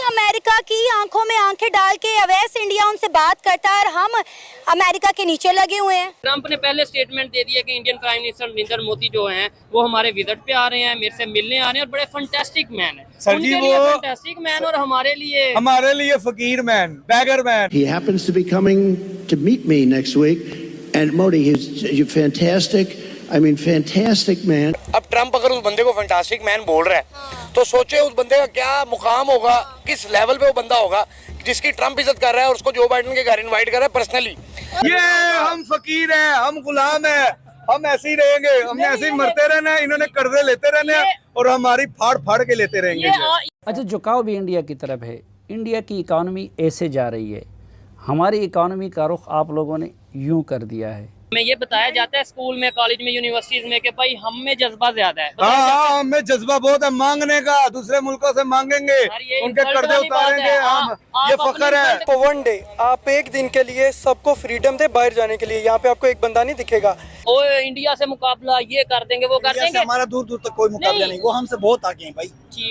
America की आंखों में आंखें डाल के अवैस इंडिया उनसे बात करता है और हम अमेरिका के नीचे लगे हुए हैं। ट्रंप ने पहले स्टेटमेंट दे दिया कि Indian prime minister Narendra Modi जो हैं वो हमारे विजिट पे आ रहे हैं, मेरे से मिलने आ रहे हैं और बड़े फंटास्टिक मैन है सर जी, वो फंटास्टिक मैन और हमारे लिए फकीर man, beggar man. He happens to be coming to meet me next week, and Modi, he's fantastic. I mean, fantastic man. अब ट्रंप अगर उस बंदे को फैंटास्टिक मैन बोल रहा है तो सोचे उस बंदे का क्या मुकाम होगा, किस लेवल पे वो बंदा होगा जिसकी ट्रंप इज्जत कर रहा है और उसको जो बाइडेन के घर इनवाइट कर रहा है पर्सनली। ये हम फकीर हैं, हम गुलाम हैं, हम ऐसे ही रहेंगे, हमने ऐसे ही मरते रहना है, इन्होंने कर्जे लेते रहने हैं और हमारी फाड़ फाड़ के लेते रहेंगे। अच्छा, झुकाव भी इंडिया की तरफ है। इंडिया की इकॉनमी ऐसे जा रही है, हमारी इकॉनमी का रुख आप लोगों ने यूं कर दिया है। हमें ये बताया जाता है स्कूल में, कॉलेज में, यूनिवर्सिटीज में कि भाई हम में जज्बा ज्यादा है। हाँ, हमें जज्बा बहुत है मांगने का, दूसरे मुल्कों से मांगेंगे, उनके कर्जे उतारेंगे हम, ये फख्र है। तो वन डे आप एक दिन के लिए सबको फ्रीडम दे बाहर जाने के लिए, यहाँ पे आपको एक बंदा नहीं दिखेगा। वो इंडिया से मुकाबला ये कर देंगे, वो कर देंगे। हमारा दूर दूर तक कोई मुकाबला नहीं, वो हमसे बहुत आगे हैं भाई।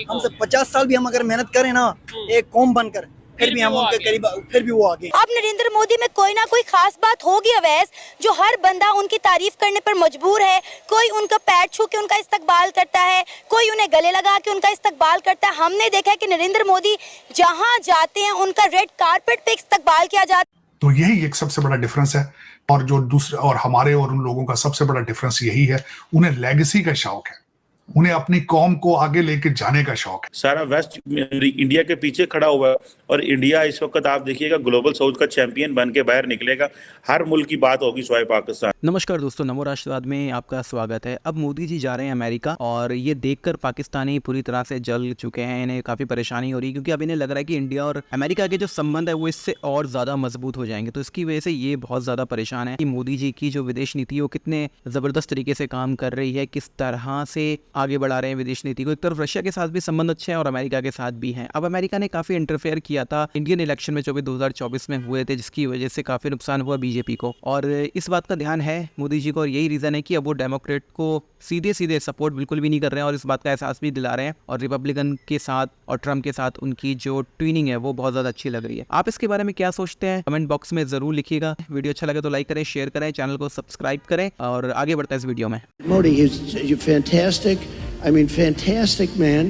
हमसे 50 साल भी हम अगर मेहनत करें ना एक कौम बनकर, फिर भी हम उनके करीब, फिर भी वो आगे। अब नरेंद्र मोदी में कोई ना कोई खास बात होगी अवैस, जो हर बंदा उनकी तारीफ करने पर मजबूर है। कोई उनका पैर छू के उनका इस्तकबाल करता है, कोई उन्हें गले लगा के उनका इस्तकबाल करता है। हमने देखा है कि नरेंद्र मोदी जहां जाते हैं उनका रेड कारपेट पे इस्तकबाल किया जाता है। तो यही एक सबसे बड़ा डिफरेंस है। और जो दूसरे और हमारे और उन लोगों का सबसे बड़ा डिफरेंस यही है, उन्हें लेगेसी का शौक है, उन्हें अपनी कौम को आगे लेके जाने का शौक है। सारा वेस्ट इंडिया के पीछे खड़ा हुआ है और इंडिया इस वक्त आप देखिएगा ग्लोबल साउथ का चैंपियन बन के बाहर निकलेगा। हर मुल्क की बात होगी सिवाय पाकिस्तान। नमस्कार दोस्तों, नमो राष्ट्रवाद में आपका स्वागत है। अब मोदी जी जा रहे हैं अमेरिका और ये देखकर पाकिस्तानी पूरी तरह से जल चुके हैं। इन्हें काफ़ी परेशानी हो रही है क्योंकि अब इन्हें लग रहा है कि इंडिया और अमेरिका के जो संबंध है वो इससे और ज़्यादा मजबूत हो जाएंगे। तो इसकी वजह से ये बहुत ज़्यादा परेशान है कि मोदी जी की जो विदेश नीति है वो कितने ज़बरदस्त तरीके से काम कर रही है, किस तरह से आगे बढ़ा रहे हैं विदेश नीति को। एक तरफ रशिया के साथ भी संबंध अच्छे हैं और अमेरिका के साथ भी हैं। अब अमेरिका ने काफ़ी इंटरफेयर किया था इंडियन इलेक्शन में 2024 में हुए थे, जिसकी वजह से काफ़ी नुकसान हुआ बीजेपी को। और इस बात का ध्यान है मोदी जी को और यही रीज़न है कि अब वो डेमोक्रेट को सीधे सीधे सपोर्ट बिल्कुल भी नहीं कर रहे हैं और इस बात का एहसास भी दिला रहे हैं। और रिपब्लिकन के साथ और ट्रम्प के साथ उनकी जो ट्विनिंग है वो बहुत ज़्यादा अच्छी लग रही है। आप इसके बारे में क्या सोचते हैं कमेंट बॉक्स में ज़रूर लिखिएगा। वीडियो अच्छा लगे तो लाइक करें, शेयर करें, चैनल को सब्सक्राइब करें और आगे बढ़ते हैं इस वीडियो में। Modi, you're fantastic. I mean, fantastic man.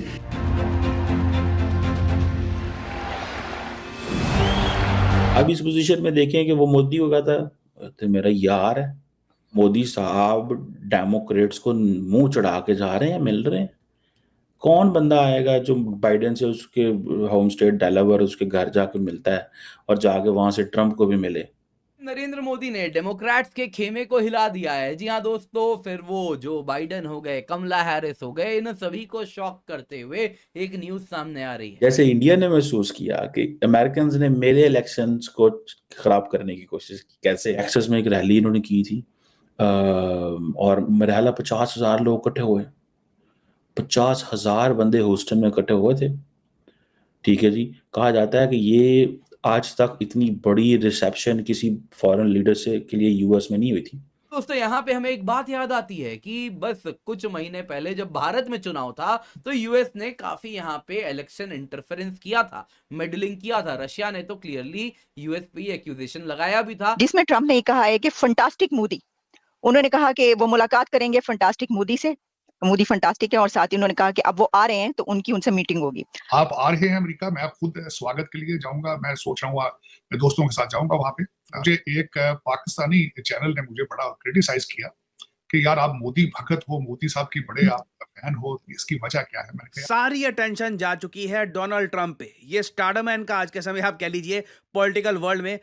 अब इस पोजीशन में देखें कि वो मोदी को कहता है तो मेरा यार है। मोदी साहब डेमोक्रेट्स को मुंह चढ़ा के जा रहे हैं, मिल रहे हैं। कौन बंदा आएगा जो बाइडेन से उसके होम स्टेट डेलावेयर उसके घर जाके मिलता है और जाके वहां से ट्रंप को भी मिले। नरेंद्र मोदी ने डेमोक्रेट्स के खेमे को हिला दिया है। जी हाँ दोस्तों, फिर वो जो बाइडेन हो गए, कमला हैरिस हो गए, इन सभी को शॉक करते हुए एक न्यूज सामने आ रही है। जैसे इंडिया ने महसूस किया कि अमेरिकन ने मेरे इलेक्शंस को खराब करने की कोशिश की। कैसे एक्सेस में एक रैली इन्होंने की थी और मेरे ख्याल 50,000 लोग इकट्ठे हुए, 50,000 बंदे ह्यूस्टन में इकट्ठे हुए थे। ठीक है जी, कहा जाता है कि ये आज तक इतनी बड़ी रिसेप्शन किसी फॉरेन लीडर से के लिए यूएस में नहीं हुई थी। दोस्तों यहाँ पे हमें एक बात याद आती है कि बस कुछ महीने पहले जब भारत में चुनाव था तो यूएस ने काफी यहाँ पे इलेक्शन इंटरफेरेंस किया था, मेडलिंग किया था। रशिया ने तो क्लियरली यूएस पे एक्यूजेशन लगाया भी था, जिसमें ट्रंप ने कहा है कि फंटास्टिक मोदी, उन्होंने कहा कि वो मुलाकात करेंगे फंटास्टिक मोदी से, मोदी फंटास्टिक है, और साथ ही उन्होंने कहा कि अब वो आ रहे हैं तो उनकी उनसे मीटिंग होगी। आप आ रहे हैं अमेरिका, मैं खुद स्वागत के लिए जाऊंगा। मैं सोच रहा हूँ मैं दोस्तों के साथ जाऊंगा वहां पे। मुझे एक पाकिस्तानी चैनल ने मुझे बड़ा क्रिटिसाइज किया कि यार आप मोदी भगत हो, मोदी साहब की बड़े आप फैन हो, इसकी वजह क्या है? मैंने कहा सारी अटेंशन जा चुकी है डोनाल्ड ट्रंप पे। ये स्टारडमैन का आज के समय आप कह लीजिए पॉलिटिकल वर्ल्ड में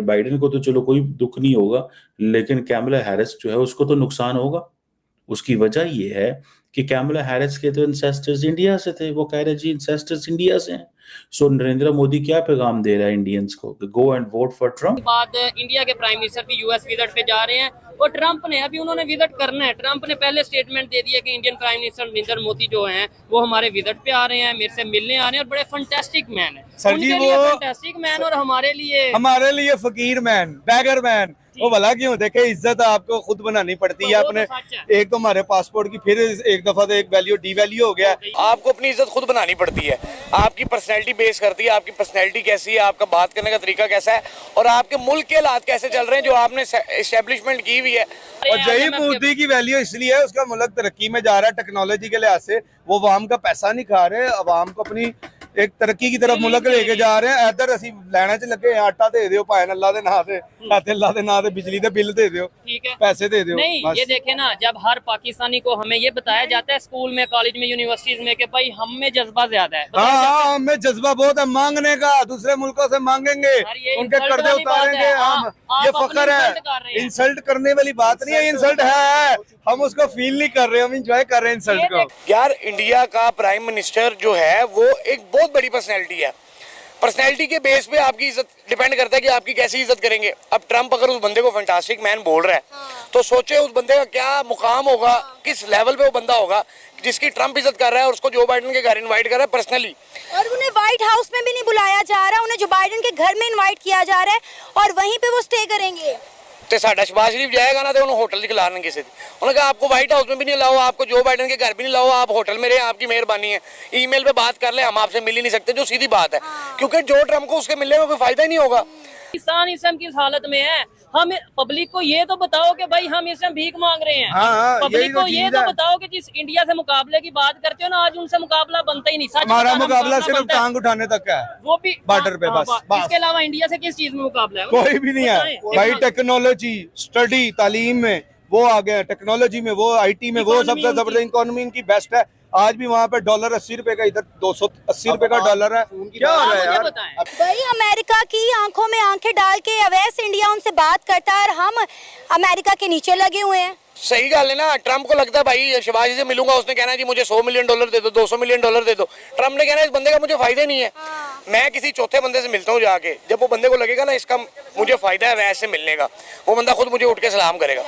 बाइडेन को तो चलो कोई दुख नहीं होगा, लेकिन कैमला हैरिस जो है उसको तो नुकसान होगा। उसकी वजह ये है कि कैमला हैरिस के तो इंसेस्टर्स इंडिया से थे। वो कह रहे जी इंसेस्टर्स इंडिया से हैं। सो नरेंद्र मोदी क्या पैगाम दे रहा है इंडियंस को? Go and vote for Trump. बाद इंडिया के प्राइम मिनिस्टर भी यूएस विजिट पे जा रहे हैं और ट्रंप ने अभी उन्होंने विजिट करना है। ट्रंप ने पहले स्टेटमेंट दे दिया कि Indian prime minister Narendra Modi जो हैं वो हमारे विजिट पे आ रहे हैं, मेरे से मिलने आ रहे हैं और बड़े फंटास्टिक मैन है। सर जी, वो फंटास्टिक मैन और हमारे लिए फकीर मैन, बैगर मैन। वो भला क्यों? देखे, इज्जत आपको खुद बनानी पड़ती है अपने। एक तो हमारे पासपोर्ट की, फिर एक दफा तो एक वैल्यू डीवैल्यू हो गया। आपको अपनी इज्जत खुद बनानी पड़ती है। आपकी पर्सनैलिटी बेस करती है, आपकी पर्सनैलिटी कैसी है, आपका बात करने का तरीका कैसा है, और आपके मुल्क के हालात कैसे चल रहे हैं जो आपने एस्टेब्लिशमेंट की हुई है। और यही मोदी की वैल्यू इसलिए है, उसका मुल्क तरक्की में जा रहा है टेक्नोलॉजी के लिहाज से। वो अवाम का पैसा नहीं खा रहे, अवाम को अपनी एक तरक्की की तरफ मुल्क लेके जा रहे हैं। इधर ਅਸੀਂ ਲੈਣਾ ਚ ਲੱਗੇ ਆਟਾ ਦੇ ਦਿਓ ਭਾਵੇਂ ਅੱਲਾ ਦੇ ਨਾਂ ਤੇ, ਅਤੇ ਅੱਲਾ ਦੇ ਨਾਂ ਤੇ ਬਿਜਲੀ ਦੇ ਬਿੱਲ ਦੇ ਦਿਓ, पैसे दे दो। नहीं, ये देखे ना, जब हर पाकिस्तानी को हमें ये बताया जाता है स्कूल में, कॉलेज में, यूनिवर्सिटीज में कि भाई हम में जज्बा ज्यादा है। हाँ, हमें जज्बा बहुत है मांगने का, दूसरे मुल्कों से मांगेंगे, उनके कर्जे उतारेंगे हम। ये फख्र है, इंसल्ट करने वाली बात नहीं है, इंसल्ट है, हम उसको फील नहीं कर रहे, हम इंजॉय कर रहे हैं इंसल्ट को। यार, इंडिया का प्राइम मिनिस्टर जो है वो एक बहुत बड़ी पर्सनैलिटी है। पर्सनैलिटी के बेस पे आपकी इज्जत डिपेंड करता है कि आपकी कैसी इज्जत करेंगे। अब ट्रम्प अगर उस बंदे को फैंटास्टिक मैन बोल रहा है, तो सोचे उस बंदे का क्या मुकाम होगा, किस लेवल पे वो बंदा होगा जिसकी ट्रम्प इज्जत कर रहा है और उसको जो बाइडेन के घर इनवाइट कर रहा है पर्सनली। और उन्हें व्हाइट हाउस में भी नहीं बुलाया जा रहा, उन्हें जो बाइडेन के घर में इनवाइट किया जा रहा है और वहीं पे वो स्टे करेंगे। तो साडा शहबाज शरीफ जाएगा ना, तो उन्होंने होटल खिलाने किसी उन्होंने कहा आपको व्हाइट हाउस में भी नहीं लाओ, आपको जो बाइडेन के घर भी नहीं लाओ, आप होटल में रहे, आपकी मेहरबानी है। ईमेल पे बात कर ले, हम आपसे मिल ही नहीं सकते, जो सीधी बात है, क्योंकि जो ट्रम्प को उसके मिलने में कोई फायदा ही नहीं होगा। पाकिस्तान इस समय किस हालत में है? हम पब्लिक को ये तो बताओ कि भाई हम इस समय भीख मांग रहे हैं। पब्लिक को ये तो बताओ कि जिस इंडिया से मुकाबले की बात करते हो ना, आज उनसे मुकाबला बनता ही नहीं। हमारा मुकाबला सिर्फ टांग उठाने तक है, वो भी बॉर्डर पे बस। इसके अलावा इंडिया से किस चीज में मुकाबला है? कोई भी नहीं है भाई। टेक्नोलॉजी, स्टडी, तालीम में वो आ गए, टेक्नोलॉजी में वो, IT में वो सबसे जबरदस्त, इकोनॉमी इनकी बेस्ट है। आज भी वहाँ पे डॉलर 80 रुपए का, इधर 280 रुपए का डॉलर है। क्या हो रहा है यार? भाई अमेरिका की आंखों में आंखें डाल के अवैस इंडिया उनसे बात करता है और हम अमेरिका के नीचे लगे हुए हैं। सही गल है ना। ट्रम्प को लगता है भाई शहबाज से मिलूंगा, उसने कहना है जी मुझे $100 मिलियन दे दो, $200 मिलियन दे दो। ट्रम्प ने कहना है इस बंदे का मुझे फायदा नहीं है। मैं किसी चौथे बंदे से मिलता हूँ जाके, जब वो बंदे को लगेगा ना इसका मुझे फायदा है वैसे मिलने का, वो बंदा खुद मुझे उठ के सलाम करेगा।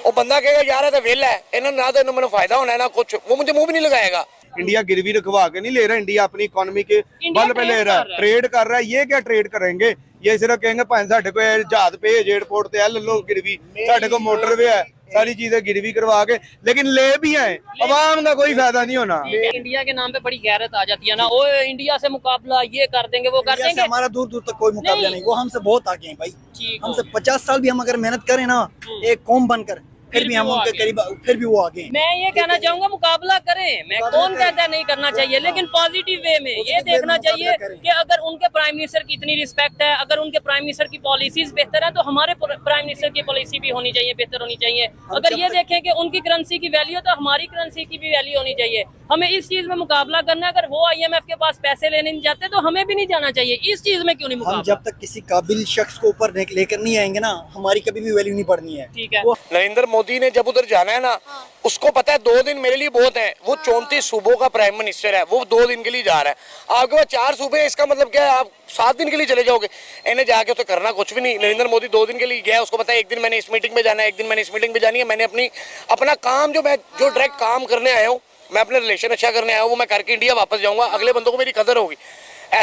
वो बंदा कहेगा यार ये तो वेला है, इन्होंने ना तो मैंने फायदा होना है ना कुछ, वो मुझे मुंह भी नहीं लगाएगा। इंडिया गिरवी रखवा के नहीं ले रहा, इंडिया अपनी इकोनॉमी के बल पे ले रहा है, ट्रेड कर रहा है। ये क्या ट्रेड करेंगे? ये सिर्फ कहेंगे भाई साढ़े को जहाज पे एयरपोर्ट पे ले लो गिरवी, साढ़े को मोटरवे है, सारी चीजें गिरवी करवा के, लेकिन ले भी आए, अवाम का कोई फायदा नहीं होना। इंडिया के नाम पे बड़ी गैरत आ जाती है ना, ओ इंडिया से मुकाबला ये कर देंगे, वो कर देंगे। हमारा दूर दूर तक कोई मुकाबला नहीं, वो हमसे बहुत आगे हैं भाई। हमसे 50 साल भी हम अगर मेहनत करें ना एक कौम बनकर, फिर भी हम उनके करीब, फिर भी वो आगे हैं। मैं ये कहना चाहूंगा मुकाबला करें, मैं कौन कहता है नहीं करना चाहिए, लेकिन पॉजिटिव वे में ये देखना चाहिए कि अगर उनके प्राइम मिनिस्टर की इतनी रिस्पेक्ट है, अगर उनके प्राइम मिनिस्टर की पॉलिसीज बेहतर है, तो हमारे प्राइम मिनिस्टर की पॉलिसी भी होनी चाहिए, बेहतर होनी चाहिए। अगर ये देखें कि उनकी करेंसी की वैल्यू, तो हमारी करेंसी की भी वैल्यू होनी चाहिए। हमें इस चीज में मुकाबला करना है। अगर वो IMF के पास पैसे लेने नहीं जाते तो हमें भी नहीं जाना चाहिए। इस चीज में क्यों नहीं मुकाबला? हम जब तक किसी काबिल शख्स को ऊपर लेकर नहीं आएंगे ना, हमारी कभी भी वैल्यू नहीं बढ़नी है। ठीक है। नरेंद्र मोदी ने जब उधर जाना है ना, उसको पता है 2 दिन मेरे लिए बहुत है। वो 34 सूबों का प्राइम मिनिस्टर है, वो 2 दिन के लिए जा रहा है। आपके पास 4 सूबे, इसका मतलब क्या है? आप 7 दिन के लिए चले जाओगे। इन्हें जाके तो करना कुछ भी नहीं। नरेंद्र मोदी 2 दिन के लिए गया, उसको पता है एक दिन मैंने इस मीटिंग में जाना है, एक दिन मैंने इस मीटिंग में जानी है। मैंने अपना काम जो डायरेक्ट काम करने आया हूँ, मैं अपने रिलेशन अच्छा करने आया हूँ, वो मैं करके इंडिया वापस जाऊंगा। अगले बंदों को मेरी कदर होगी।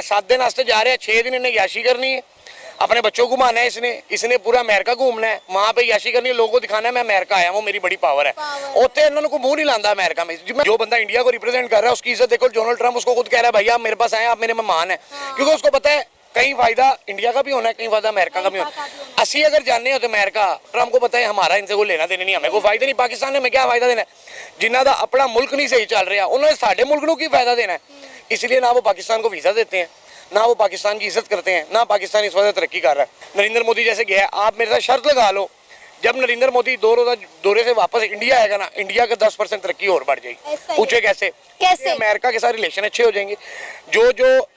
7 दिन वास्ते जा रहे हैं, 6 दिन इन्हें याशी करनी है, अपने बच्चों को घुमाना है, इसने पूरा अमेरिका घूमना है, वहां पे याशी करनी है, लोगों को दिखाना है मैं अमेरिका आया, वो मेरी बड़ी पावर है। उत्ते इन्होंने को मुंह नहीं लांदा अमेरिका में। जो बंदा इंडिया को रिप्रेजेंट कर रहा है उसकी इज्जत देखो। डोनाल्ड ट्रम्प उसको खुद कह रहा है भाई आप मेरे पास आए, आप मेरे मेहमान है, क्योंकि उसको पता है कहीं फायदा इंडिया का भी होना है, कहीं फायदा अमेरिका का भी होना है। असी अगर जाने होते अमेरिका, ट्रम्प को पता है हमारा इनसे कोई लेना देना नहीं, हमें कोई फायदा नहीं। पाकिस्तान ने हमें क्या फायदा देना है? जिन्हों का अपना मुल्क नहीं सही चल रहा, उन्होंने साढ़े मुल्क को की फायदा देना है। इसलिए ना वो पाकिस्तान को वीजा देते हैं, ना वो पाकिस्तान की इज्जत करते हैं, ना पाकिस्तान इस वजह तरक्की कर रहा है। नरेंद्र मोदी जैसे गया, आप मेरे साथ शर्त लगा लो, जब नरेंद्र मोदी 2 रोजा दौरे से वापस इंडिया आएगा ना, इंडिया का 10% तरक्की और बढ़ जाएगी। पूछे कैसे? अमेरिका के साथ रिलेशन अच्छे हो जाएंगे। जो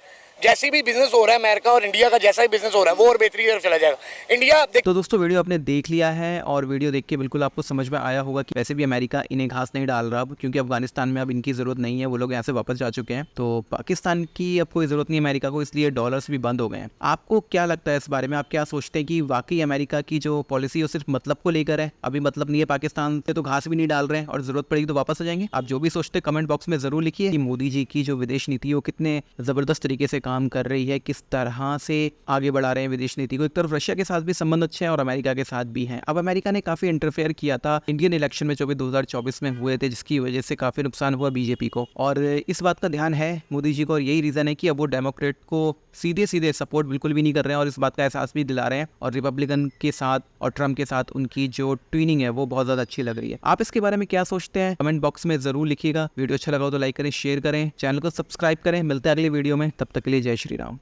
जैसी भी बिजनेस हो रहा है अमेरिका और इंडिया का, जैसा भी बिजनेस हो रहा है वो और बेहतरीन तरफ चला जाएगा। इंडिया तो दोस्तों वीडियो आपने देख लिया है और वीडियो देख के बिल्कुल आपको समझ में आया होगा कि वैसे भी अमेरिका इन्हें घास नहीं डाल रहा अब, क्योंकि अफगानिस्तान में अब इनकी ज़रूरत नहीं है, वो लोग यहाँ से वापस जा चुके हैं। तो पाकिस्तान की अब कोई ज़रूरत नहीं अमेरिका को, इसलिए डॉलर्स भी बंद हो गए हैं। आपको क्या लगता है इस बारे में? आप क्या सोचते हैं कि वाकई अमेरिका की जो पॉलिसी है सिर्फ मतलब को लेकर है? अभी मतलब नहीं है, पाकिस्तान से तो घास भी नहीं डाल रहे हैं और ज़रूरत पड़ेगी तो वापस आ जाएंगे। आप जो भी सोचते हैं कमेंट बॉक्स में ज़रूर लिखिए कि मोदी जी की जो विदेश नीति है वो कितने ज़बरदस्त तरीके से काम कर रही है, किस तरह से आगे बढ़ा रहे हैं विदेश नीति को। एक तरफ रशिया के साथ भी संबंध अच्छे हैं और अमेरिका के साथ भी हैं। अब अमेरिका ने काफ़ी इंटरफेयर किया था इंडियन इलेक्शन में जो भी 2024 में हुए थे, जिसकी वजह से काफ़ी नुकसान हुआ बीजेपी को, और इस बात का ध्यान है मोदी जी को, और यही रीज़न है कि अब वो डेमोक्रेट को सीधे सीधे सपोर्ट बिल्कुल भी नहीं कर रहे हैं और इस बात का एहसास भी दिला रहे हैं, और रिपब्लिकन के साथ और ट्रम्प के साथ उनकी जो ट्विनिंग है वो बहुत ज़्यादा अच्छी लग रही है। आप इसके बारे में क्या सोचते हैं कमेंट बॉक्स में ज़रूर लिखिएगा। वीडियो अच्छा लगा हो तो लाइक करें, शेयर करें, चैनल को सब्सक्राइब करें। मिलते हैं अगली वीडियो में, तब तक के लिए जय श्री राम।